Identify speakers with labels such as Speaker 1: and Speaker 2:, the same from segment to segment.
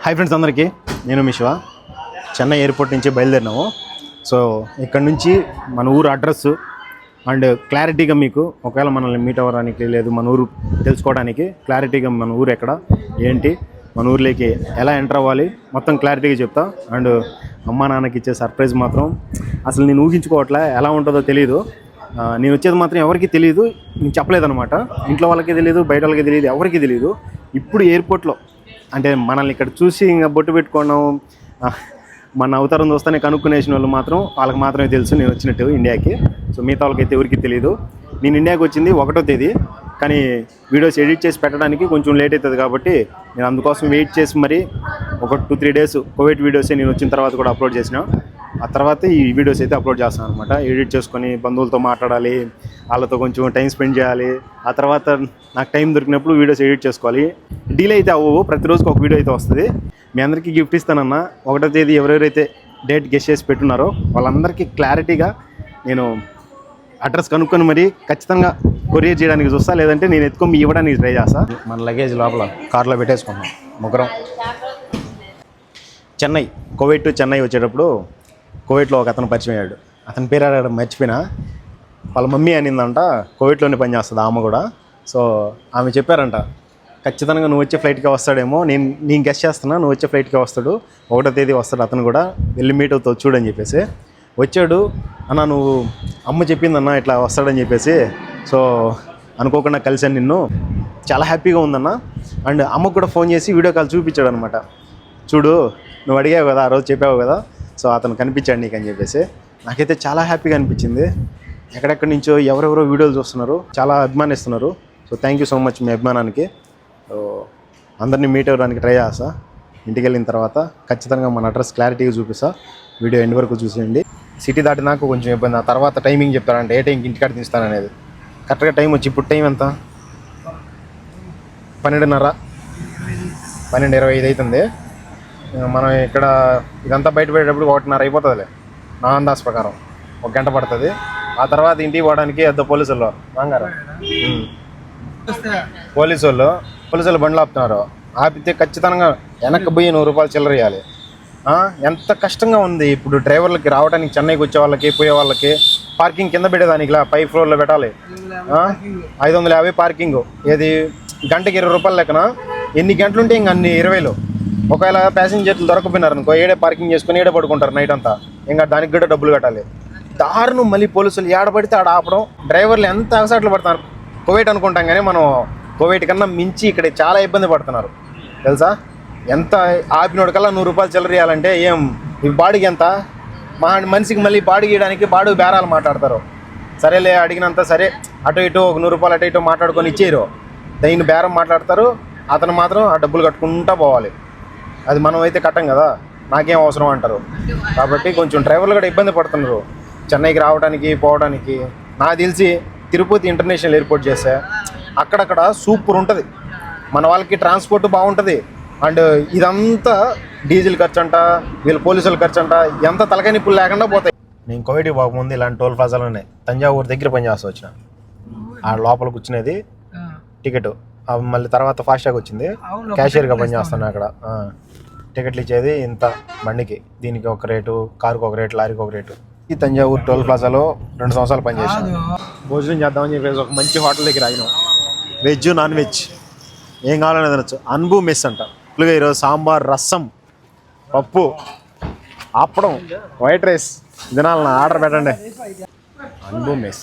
Speaker 1: Hi friends అందరికీ, నేను మీ Shiva. Chennai airport నుంచి బయలుదేరినాము. సో ఇక్కడ నుంచి మన ఊరు అడ్రస్ అండ్ క్లారిటీగా మీకు ఒకవేళ మనల్ని మీట్ అవ్వడానికి లేదు మన ఊరు తెలుసుకోవడానికి క్లారిటీగా మన ఊరు ఎక్కడ ఏంటి మన ఊర్లోకి ఎలా ఎంటర్ అవ్వాలి మొత్తం క్లారిటీగా చెప్తా. అండ్ అమ్మా నాన్నకి ఇచ్చే సర్ప్రైజ్ మాత్రం అసలు నేను ఊహించుకోవట్లే, ఎలా ఉంటుందో తెలియదు. నేను వచ్చేది మాత్రం ఎవరికి తెలియదు, నేను చెప్పలేదన్నమాట. ఇంట్లో వాళ్ళకి తెలియదు, బయట వాళ్ళకి తెలియదు, ఎవరికి తెలియదు. ఇప్పుడు ఎయిర్పోర్ట్లో అంటే మనల్ని ఇక్కడ చూసి ఇంకా బొట్టు పెట్టుకోవడం, మన అవతారం చూస్తేనే కనుక్కునేసిన వాళ్ళు మాత్రం వాళ్ళకి మాత్రమే తెలుసు నేను వచ్చినట్టు ఇండియాకి. సో మిగతా వాళ్ళకైతే ఎవరికి తెలియదు. నేను ఇండియాకి వచ్చింది 1వ తేదీ, కానీ వీడియోస్ ఎడిట్ చేసి పెట్టడానికి కొంచెం లేట్ అవుతుంది కాబట్టి నేను అందుకోసం వెయిట్ చేసి మరి ఒక 2-3 డేస్ కోవిడ్ వీడియోసే నేను వచ్చిన తర్వాత కూడా అప్లోడ్ చేసిన. ఆ తర్వాత ఈ వీడియోస్ అయితే అప్లోడ్ చేస్తాను అనమాట. ఎడిట్ చేసుకొని బంధువులతో మాట్లాడాలి, వాళ్ళతో కొంచెం టైం స్పెండ్ చేయాలి. ఆ తర్వాత నాకు టైం దొరికినప్పుడు వీడియోస్ ఎడిట్ చేసుకోవాలి. డీల్ అయితే అవ్వవు, ప్రతిరోజుకి ఒక వీడియో అయితే వస్తుంది. మీ అందరికీ గిఫ్ట్ ఇస్తానన్నా. 1వ తేదీ ఎవరెవరైతే డేట్ గెస్ చేసి పెట్టున్నారో వాళ్ళందరికీ క్లారిటీగా నేను అడ్రస్ కనుక్కొని మరి ఖచ్చితంగా కొరియర్ చేయడానికి చూస్తా, లేదంటే నేను ఎత్తుకొని ఇవ్వడానికి ట్రై చేస్తా. మన లగేజ్ లోపల కార్లో పెట్టేసుకున్నాం ముగ్గురం. చెన్నై, కోవిడ్ టు చెన్నై వచ్చేటప్పుడు కోవిడ్లో ఒక అతను పరిచయం అయ్యాడు. అతని పేరు అడగడం మర్చిపోయినా. వాళ్ళ మమ్మీ అనిందంట కోవిడ్లోనే పనిచేస్తుంది ఆమె కూడా. సో ఆమె చెప్పారంట ఖచ్చితంగా నువ్వు వచ్చే ఫ్లైట్కే వస్తాడేమో, నేను గెస్ట్ చేస్తున్నా, నువ్వు వచ్చే ఫ్లైట్కే వస్తాడు, 1వ తేదీ వస్తాడు అతను కూడా, వెళ్ళి మీట్ అవుతావు చూడని చెప్పేసి. వచ్చాడు. అన్న నువ్వు అమ్మ చెప్పిందన్న ఇట్లా వస్తాడని చెప్పేసి. సో అనుకోకుండా కలిసాను నిన్ను, చాలా హ్యాపీగా ఉందన్న. అండ్ అమ్మకు కూడా ఫోన్ చేసి వీడియో కాల్ చూపించాడు అనమాట. చూడు నువ్వు అడిగావు కదా, ఆ రోజు చెప్పావు కదా, సో అతను కనిపించాడు నీకు అని చెప్పేసి. నాకైతే చాలా హ్యాపీగా అనిపించింది. ఎక్కడెక్కడి నుంచో ఎవరెవరో వీడియోలు చూస్తున్నారు, చాలా అభిమానిస్తున్నారు. So thank you so much మీ అభిమానానికి. సో అందరినీ మీట్ అవ్వడానికి ట్రై చేస్తా. ఇంటికి వెళ్ళిన తర్వాత ఖచ్చితంగా మన అడ్రస్ క్లారిటీగా చూపిస్తా. వీడియో ఎండ్ వరకు చూసేయండి. సిటీ దాటినాక కొంచెం ఇబ్బంది, ఆ తర్వాత టైమింగ్ చెప్తానంటే ఏ టైంకి ఇంటికాడ తీస్తాననేది. కరెక్ట్గా టైం వచ్చి ఇప్పుడు టైం ఎంత, 12:30, 12:25 అవుతుంది. మనం ఇక్కడ ఇదంతా బయటపడేటప్పుడు 1:30 అయిపోతుందిలే నా అందాజ ప్రకారం. 1 గంట పడుతుంది. ఆ తర్వాత ఇంటికి పోవడానికి పోలీసులు రాంగారు, పోలీసులు బండ్లు ఆపుతున్నారు. ఆపితే ఖచ్చితంగా వెనక్కి పోయి 100 రూపాయలు చిల్లర ఇవ్వాలి. ఎంత కష్టంగా ఉంది ఇప్పుడు డ్రైవర్లకి రావడానికి, చెన్నైకి వచ్చే వాళ్ళకి పోయే వాళ్ళకి. పార్కింగ్ కింద పెట్టేదానికి ఇలా 5 ఫ్లోర్లో పెట్టాలి. 550 పార్కింగ్. ఏది గంటకి 20 రూపాయలు లెక్కన. ఎన్ని గంటలు ఉంటే ఇంక అన్ని 20. ఒకవేళ ప్యాసింజర్లు దొరకపోయినారు అనుకో, ఏడే పార్కింగ్ చేసుకుని ఏడే పడుకుంటారు నైట్ అంతా. ఇంకా దానికి కూడా డబ్బులు కట్టాలి. దారుణం. మళ్ళీ పోలీసులు ఏడబడితే ఆడ ఆపడం. డ్రైవర్లు ఎంత అగసాట్లు పడుతున్నారు. కోవిడ్ అనుకుంటాం కానీ మనం కోవిడ్ కన్నా మించి ఇక్కడ చాలా ఇబ్బంది పడుతున్నారు తెలుసా. ఎంత ఆపినోడికల్లా 100 రూపాయలు చిల్లర ఇవ్వాలంటే ఏం ఈ బాడీకి ఎంత, మనిషికి మళ్ళీ బాడీ గీయడానికి బాడీ బేరాలు మాట్లాడతారు. సరేలే అడిగినంత సరే అటు ఇటు ఒక 100 రూపాయలు అటు ఇటు మాట్లాడుకొని ఇచ్చేయరు. దీన్ని బేరం మాట్లాడతారు. అతను మాత్రం ఆ డబ్బులు కట్టుకుంటూ పోవాలి. అది మనం అయితే కట్టం కదా, నాకేం అవసరం అంటారు. కాబట్టి కొంచెం డ్రైవర్లు కూడా ఇబ్బంది పడుతున్నారు చెన్నైకి రావడానికి పోవడానికి. నాకు తెలిసి తిరుపతి ఇంటర్నేషనల్ ఎయిర్పోర్ట్ చేస్తే అక్కడక్కడ సూపర్ ఉంటుంది, మన వాళ్ళకి ట్రాన్స్పోర్ట్ బాగుంటుంది. అండ్ ఇదంతా డీజిల్ ఖర్చు అంట, వీళ్ళ పోలీసుల ఖర్చు అంట, ఎంత తలకాయ నిప్పులు లేకుండా పోతాయి. నేను కోవిడ్కి పోకముందు ఇలాంటి టోల్ ప్లాజాలోనే తంజావూరు దగ్గర పనిచేస్తూ వచ్చిన. ఆ లోపల కూర్చునేది టికెట్, మళ్ళీ తర్వాత ఫాస్టాగ్ వచ్చింది, క్యాషియర్గా పనిచేస్తాను అక్కడ. టికెట్లు ఇచ్చేది ఇంత బండికి, దీనికి ఒక రేటు, కారుకి ఒక రేటు, లారీకి ఒక రేటు. ఈ తంజావూరు టోల్ ప్లాజాలో 2 సంవత్సరాలు పనిచేసాను. భోజనం చేద్దామని చెప్పేసి ఒక మంచి హోటల్ దగ్గర ఆగినాం. వెజ్ నాన్ వెజ్ ఏం కావాలని తినచ్చు. అన్బు మెస్ అంట. ఫుల్గా ఈరోజు సాంబార్, రసం, పప్పు, అప్పడం, వైట్ రైస్ తినాలన్నా ఆర్డర్ పెట్టండి. అన్బు మెస్.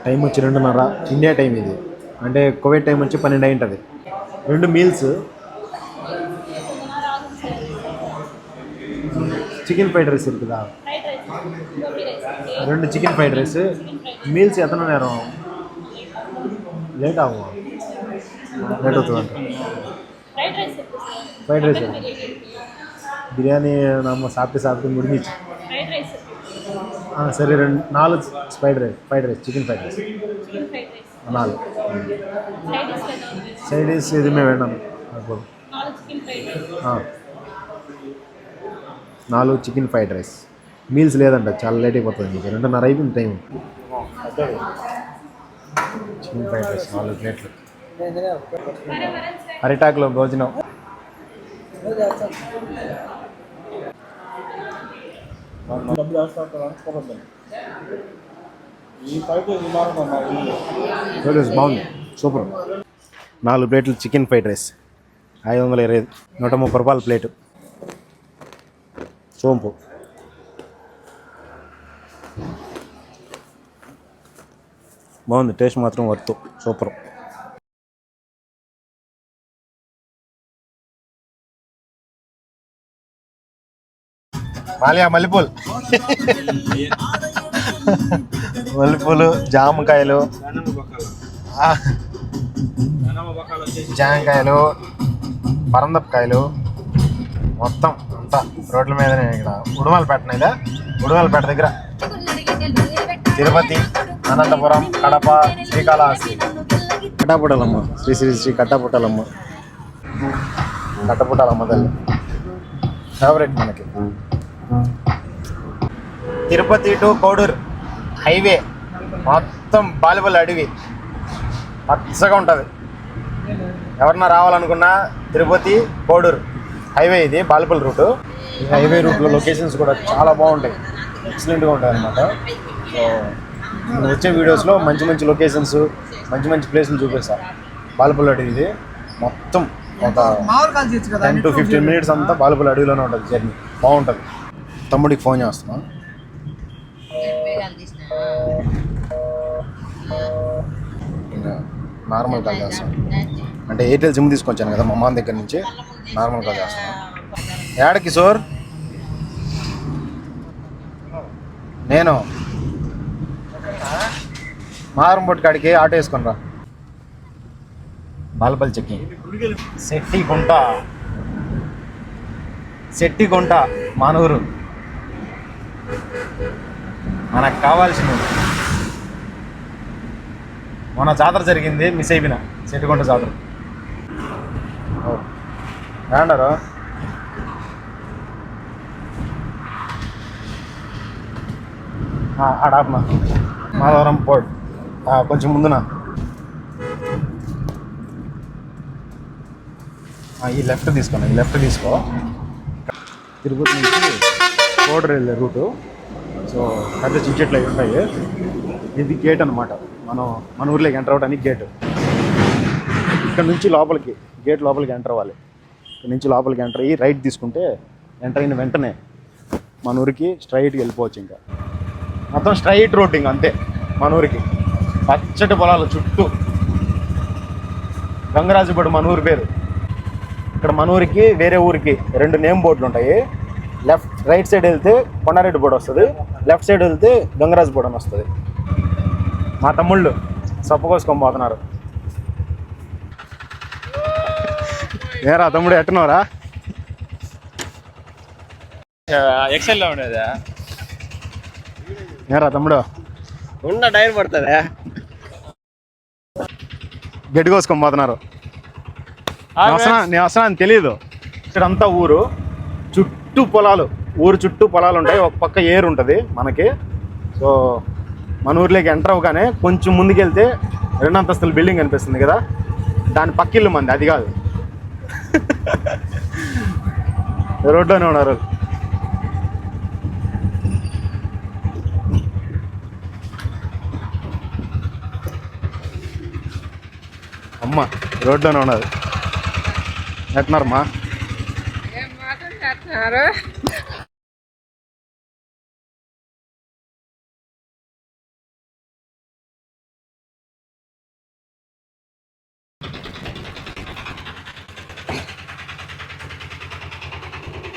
Speaker 1: టైం వచ్చి 2:30 ఇండియా టైం ఇది. అంటే కోవిడ్ టైం వచ్చి 12 అయి ఉంటుంది. 2 మీల్స్, చికెన్ ఫ్రైడ్ రైస్ இருக்குதா, 2 చికెన్ ఫ్రైడ్ రైస్. మీల్స్ எத்தனை நேரம் லேட் ஆகும்? லேட் అవుతుందంట. ఫ్రైడ్ రైస్ బిర్యానీ நம்ம சாப்பிட்டு முடிஞ்சிச்சு. సరే 4 fried rice chicken fried rice 4. Side dish ఎదుమే వేண்டாం. 4 చికెన్ ఫ్రైడ్ రైస్. మీల్స్ లేదంట, చాలా లేట్ అయిపోతుంది. మీకు 2:30 అయిపోయింది టైం. చికెన్ ఫ్రైడ్ రైస్ 4 ప్లేట్లు. అరిటాకులో భోజనం. బాగుంది, సూపర్. 4 ప్లేట్లు చికెన్ ఫ్రైడ్ రైస్ 520, 130 రూపాయల ప్లేటు. సోంపు బాగుంది, టేస్ట్ మాత్రం వర్త్, సూపర్. మాలియా మల్లెపూలు, మల్లెపూలు, జామకాయలు, జామకాయలు, పరందపకాయలు, మొత్తం అంతా రోడ్ల మీదనే. ఇక్కడ ఉడుమలపేట, ఉడుమలపేట దగ్గర తిరుపతి, అనంతపురం, కడప, శ్రీకాళహస్తి. కట్టాపుటలమ్మ, శ్రీ శ్రీ శ్రీ కట్టాపుటలమ్మ, కట్టపుటాలమ్మ తల్లి ఫేవరెట్ మనకి. తిరుపతి టు కోడూరు హైవే మొత్తం బాలిపల్లి అడవి, పచ్చగా ఉంటుంది. ఎవరన్నా రావాలనుకున్నా తిరుపతి కోడూరు హైవే, ఇది బాలిపల్లి రూటు. ఈ హైవే రూట్లో లొకేషన్స్ కూడా చాలా బాగుంటాయి, ఎక్సలెంట్గా ఉంటాయి అన్నమాట. సో నేను వచ్చే వీడియోస్లో మంచి మంచి లొకేషన్స్, మంచి మంచి ప్లేసులు చూపిస్తాను. బాలిపల్లి అడవి ఇది మొత్తం ఒక 10 to 15 minutes అంతా బాలిపల్లి అడవిలోనే ఉంటుంది జర్నీ, బాగుంటుంది. తమ్ముడికి ఫోన్ చేస్తున్నా. నార్మల్ కాల్ చేస్తాను, అంటే ఎయిర్టెల్ సిమ్ తీసుకొచ్చాను కదా మా అమ్మ దగ్గర నుంచి, నార్మల్ కాల్ చేస్తాను. ఏడ కిషోర్, నేను మారంపొట్టు కాడికి ఆటో వేసుకుని రా. బాలపల్లి చెక్కి శెట్టిగుంట మానూరు మనకు కావాల్సింది. మన జాతర జరిగింది, మిస్ అయిపోయినా. శెట్టిగుంట జాతర ఏమంటారు? ఆడాపనా మాధవరం పోర్ట్ కొంచెం ముందున ఈ లెఫ్ట్ తీసుకున్నా, ఈ లెఫ్ట్ తీసుకో. తిరుపతి నుంచి కోడూరు వెళ్ళే రూటు. సో పెద్ద చిచెట్లు అవి ఉంటాయి. ఇది గేట్ అనమాట, మన ఊర్లోకి ఎంటర్ అవ్వడానికి గేటు. ఇక్కడ నుంచి లోపలికి, గేట్ లోపలికి ఎంటర్ అవ్వాలి. ఇక్కడ నుంచి లోపలికి ఎంటర్ అయ్యి రైట్ తీసుకుంటే, ఎంటర్ అయిన వెంటనే మన ఊరికి స్ట్రైట్కి వెళ్ళిపోవచ్చు. ఇంకా మొత్తం స్ట్రైట్ రోడ్ ఇంకా అంతే. మన ఊరికి పచ్చటి పొలాలు చుట్టూ. గంగరాజుపేట మన ఊరి పేరు. ఇక్కడ మన ఊరికి వేరే ఊరికి 2 నేమ్ బోర్డులు ఉంటాయి. రైట్ సైడ్ వెళ్తే కొండారెడ్డి బోర్డు వస్తుంది, లెఫ్ట్ సైడ్ వెళ్తే గంగరాజుపేట అని వస్తుంది. మా తమ్ముళ్ళు సొప్ప కోసుకొని పోతున్నారు. ఏరా తమ్ముడు, ఎట్టున్నారా?
Speaker 2: ఎక్సెల్లో ఉండేదా?
Speaker 1: ఏరా తమ్ముడు,
Speaker 2: ఉన్న టైర్ పడుతుందా?
Speaker 1: గడ్డి కోసుకొని పోతున్నారు. నేను వస్తున్నా అని తెలియదు. ఇక్కడంతా ఊరు చుట్టూ పొలాలు, ఊరు చుట్టూ పొలాలు ఉంటాయి. ఒక పక్క ఏరు ఉంటుంది మనకి. సో మన ఊర్లోకి ఎంటర్ అవ్వగానే కొంచెం ముందుకెళ్తే 2 అంతస్తుల బిల్డింగ్ కనిపిస్తుంది కదా, దాని పక్కిల్లు మంది. అది కాదు, రోడ్లోనే ఉన్నారు. అమ్మ రోడ్లోనే ఉన్నది. ఎట్టున్నారమ్మా?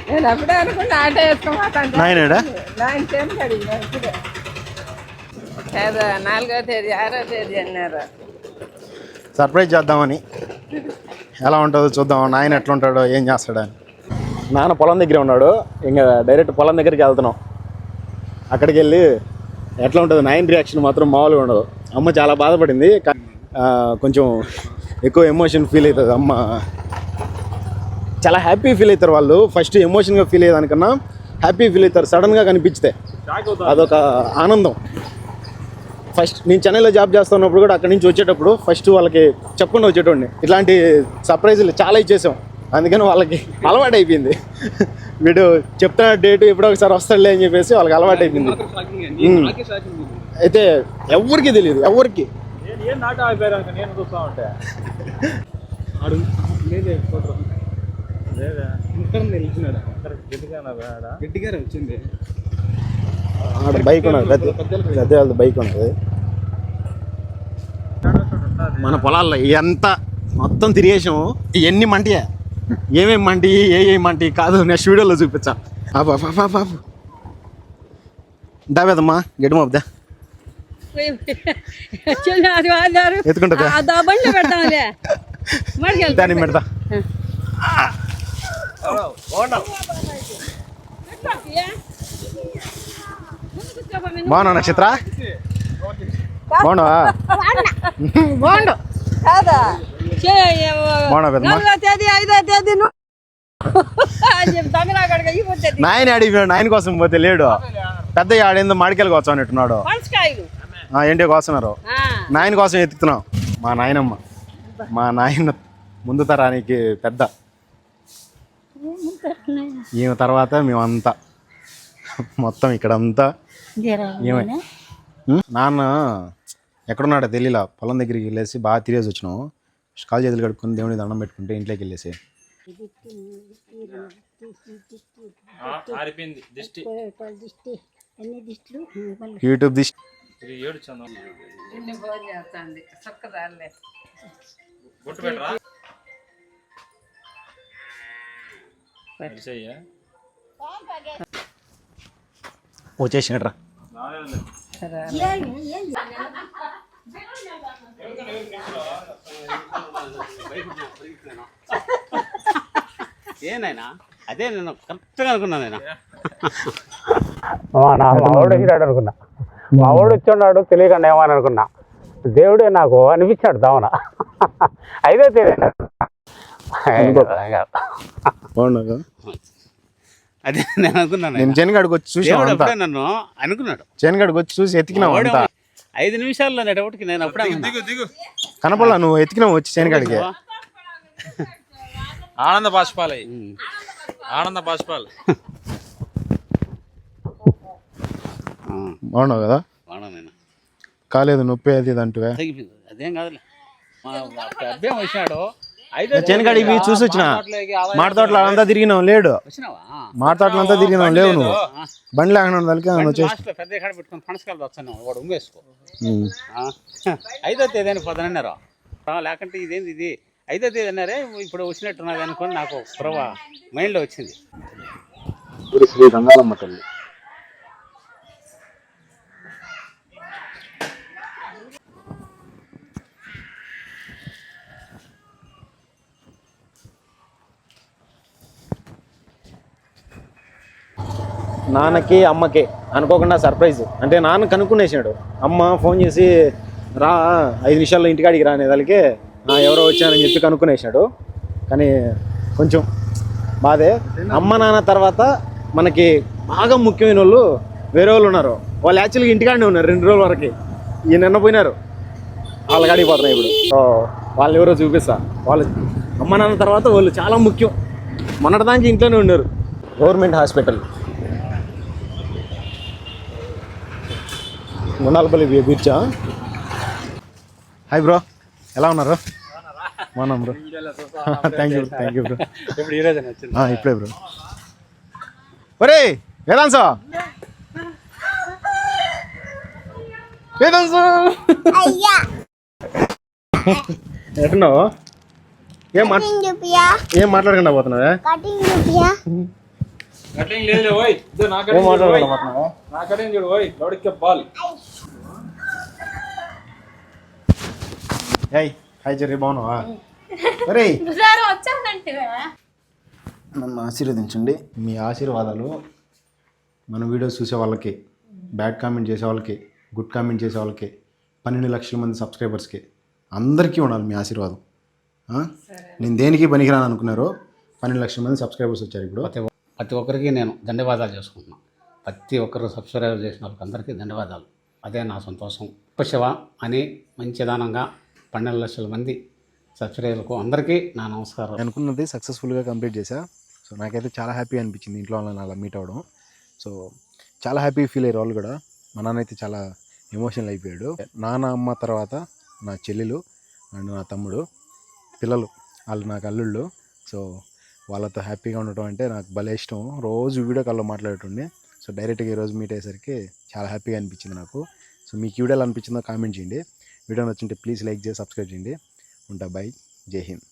Speaker 3: నేను అప్పుడే అనుకుంటే ఆటో వేసుకోమాతాను. 4వ తేదీ 6వ తేదీ అన్నారు.
Speaker 1: సర్ప్రైజ్ చేద్దామని. ఎలా ఉంటుందో చూద్దాం, నాయన ఎట్లా ఉంటాడో, ఏం చేస్తాడని. నాన్న పొలం దగ్గరే ఉన్నాడు, ఇంకా డైరెక్ట్ పొలం దగ్గరికి వెళ్తున్నాం. అక్కడికి వెళ్ళి ఎట్లా ఉంటుంది నాయన రియాక్షన్ మాత్రం మామూలుగా ఉండదు. అమ్మ చాలా బాధపడింది, కొంచెం ఎక్కువ ఎమోషన్ ఫీల్ అవుతుంది అమ్మ. చాలా హ్యాపీ ఫీల్ అవుతారు వాళ్ళు. ఫస్ట్ ఎమోషన్గా ఫీల్ అయ్యేదానికన్నా హ్యాపీ ఫీల్ అవుతారు. సడన్గా కనిపిస్తే అదొక ఆనందం. ఫస్ట్ నేను చెన్నైలో జాబ్ చేస్తున్నప్పుడు కూడా అక్కడి నుంచి వచ్చేటప్పుడు ఫస్ట్ వాళ్ళకి చెప్పకుండా వచ్చేటోడిని. ఇట్లాంటి సర్ప్రైజులు చాలా ఇచ్చేసాం, అందుకని వాళ్ళకి అలవాటు అయిపోయింది. వీడు చెప్తున్న డేట్ ఎప్పుడో ఒకసారి వస్తాడులే అని చెప్పేసి వాళ్ళకి అలవాటు అయిపోయింది. అయితే ఎవరికి తెలియదు, ఎవరికి.
Speaker 2: ఏం నాట ఆగిపోయారు నేను చూస్తా ఉంటే గట్టిగా వచ్చింది.
Speaker 1: ఆడ బైక్ ఉన్నది, పెద్ద వాళ్ళది బైక్ ఉంటుంది. మన పొలాల్లో ఎంత మొత్తం తిరిగేసాము. ఇవన్నీ మంటియా, ఏమేమి మంటి ఏ మంటి కాదు, నెక్స్ట్ వీడియోలో చూపించా. బాబు దావేదమ్మా గడ్డి మోపుదా ఎత్తుకుంటుందా దాన్ని పెడతా. బాగున్నా నక్షత్ర, బాగున్నావా?
Speaker 3: బాగుండు కాదా?
Speaker 1: బాగున్నా పెద్దమ్మా.
Speaker 3: 4వ తేదీ 5వ తేదీ
Speaker 1: నాయన అడిగిపోయాడు, నాయన కోసం పోతే లేడు. పెద్ద ఆడేందో మాడికాయలు కోసం అన్నట్టున్నాడు. ఏంటో కోస్తున్నారు, నాయన కోసం ఎత్తుతున్నాం. మా నాయనమ్మ, మా నాయన ముందు తరానికి పెద్ద, ఈమె తర్వాత మేమంతా మొత్తం ఇక్కడంతా ఏమే. నాన్న ఎక్కడున్నాడో తెలియలా, పొలం దగ్గరికి వెళ్ళేసి బాగా తిరిగేసి వచ్చినాము. కాలు చేతులు కడుక్కొని దేవుని దండం పెట్టుకుంటే ఇంట్లోకి వెళ్ళేసి యూట్యూబ్ దిష్టి వచ్చేసినట్రా.
Speaker 4: ఏనైనా అదే నేను కరెక్ట్గా అనుకున్నాను. నేను
Speaker 5: మావాడు వచ్చినాడు అనుకున్నా, మావాడు వచ్చి తెలియకుండా ఏమని అనుకున్నా. దేవుడే నాకు అనిపించాడు దావన. అయితే
Speaker 4: అదే నేను అనుకున్నాను.
Speaker 1: నేను చెనగాడికి వచ్చి చూసి
Speaker 4: నన్ను అనుకున్నాడు,
Speaker 1: చెనగాడికి వచ్చి చూసి ఎత్తికినావు.
Speaker 4: 5 నిమిషాల్లో అనేటప్పటికి నేను అప్పుడే
Speaker 1: కనపడలా, నువ్వు ఎత్తికినావు వచ్చి చెనగాడికి.
Speaker 2: ఆనంద బాష్పాలే, ఆనంద బాష్పాలు.
Speaker 1: బాగున్నావు కదా?
Speaker 4: బాగున్నా.
Speaker 1: కాలేదు నొప్పి అది అంటువే.
Speaker 4: తగ్గిపోయింది, అదేం కాదులే. అభ్యం వచ్చినాడు.
Speaker 1: చెనగాడికి చూసి వచ్చిన మాటతోటలో అంతా తిరిగినావు, లేడు. మాటతోటలో అంతా తిరిగినావు, లేవు. నువ్వు బండి లేకుండా
Speaker 4: పెద్ద కాడ పెట్టుకుని పనసకాయలు వచ్చాను, వాడు ఉమ్మేసుకో. 5వ తేదీ అని పొద్దునన్నారు, లేకుంటే ఇదేంది ఇది 5వ తేదీ అన్నారే, ఇప్పుడు వచ్చినట్టున్నది అనుకొని నాకు ప్రభా మైండ్లో వచ్చింది.
Speaker 1: శ్రీ రంగాలమ్మ తల్లి. నాన్నకి అమ్మకి అనుకోకుండా సర్ప్రైజ్. అంటే నాన్న కనుక్కునేసాడు, అమ్మ ఫోన్ చేసి రా 5 నిమిషాల్లో ఇంటికాడికి రా అనేదానికి ఎవరో వచ్చానని చెప్పి కనుక్కునేసాడు. కానీ కొంచెం బాధే. అమ్మ నాన్న తర్వాత మనకి బాగా ముఖ్యమైన వాళ్ళు వేరే వాళ్ళు ఉన్నారు. వాళ్ళు యాక్చువల్గా ఇంటికాడనే ఉన్నారు 2 రోజుల వరకు. ఈ నిన్న పోయినారు, వాళ్ళ కాడికి పోతున్నాయి ఇప్పుడు. సో వాళ్ళు ఎవరో చూపిస్తా. వాళ్ళు అమ్మ నాన్న తర్వాత వాళ్ళు చాలా ముఖ్యం. మొన్నటిదానికి ఇంట్లోనే ఉన్నారు. గవర్నమెంట్ హాస్పిటల్ గుండాలపల్లి బీచా. హాయ్ బ్రో, ఎలా ఉన్నారు? బాగున్నాం బ్రో. Thank you bro. ఇప్పుడే బ్రో. ఒరే వేదాంశ, ఎట్టున్నావు? ఏం మాట్లాడకుండా పోతున్నావా? ఏం మాట్లాడకుండా పోతున్నావా? హాయ్ జెర్రీ, బాగున్నావా? అరే నన్ను ఆశీర్వదించండి. మీ ఆశీర్వాదాలు మన వీడియోస్ చూసే వాళ్ళకి, బ్యాడ్ కామెంట్ చేసే వాళ్ళకి, గుడ్ కామెంట్ చేసే వాళ్ళకి, 12 లక్షల మంది సబ్స్క్రైబర్స్కి అందరికీ ఉండాలి మీ ఆశీర్వాదం. నేను దేనికి పనికిరాను అనుకున్నారో 12 లక్షల మంది సబ్స్క్రైబర్స్ వచ్చారు. ఇప్పుడు
Speaker 4: ప్రతి ఒక్కరికి నేను ధన్యవాదాలు చేసుకుంటున్నాను. ప్రతి ఒక్కరు సబ్స్క్రైబ్ చేసిన వాళ్ళకి అందరికీ ధన్యవాదాలు.
Speaker 5: అదే నా సంతోషం. శివ అని మంచిదానంగా 12 లక్షల మంది సబ్స్క్రైబర్లకు అందరికీ నా నమస్కారం.
Speaker 1: అనుకున్నది సక్సెస్ఫుల్గా కంప్లీట్ చేశా. సో నాకైతే చాలా హ్యాపీ అనిపించింది ఇంట్లో వాళ్ళని అలా మీట్ అవ్వడం. సో చాలా హ్యాపీ ఫీల్ అయ్యారు వాళ్ళు కూడా. మా నాన్న అయితే చాలా ఎమోషనల్ అయిపోయాడు. నాన్న అమ్మ తర్వాత నా చెల్లెలు అండ్ నా తమ్ముడు పిల్లలు వాళ్ళు నాకు అల్లుళ్ళు. సో వాళ్ళతో హ్యాపీగా ఉండటం అంటే నాకు భలే ఇష్టం. రోజు వీడియో కాల్లో మాట్లాడేటండి. సో డైరెక్ట్గా ఈరోజు మీట్ అయ్యేసరికి చాలా హ్యాపీగా అనిపించింది నాకు. సో మీకు వీడియో ఎలా అనిపించిందో కామెంట్ చేయండి. వీడియో నచ్చుంటే ప్లీజ్ లైక్ చేసి సబ్స్క్రైబ్ చేయండి. ఉంటా. బై. జై హింద్.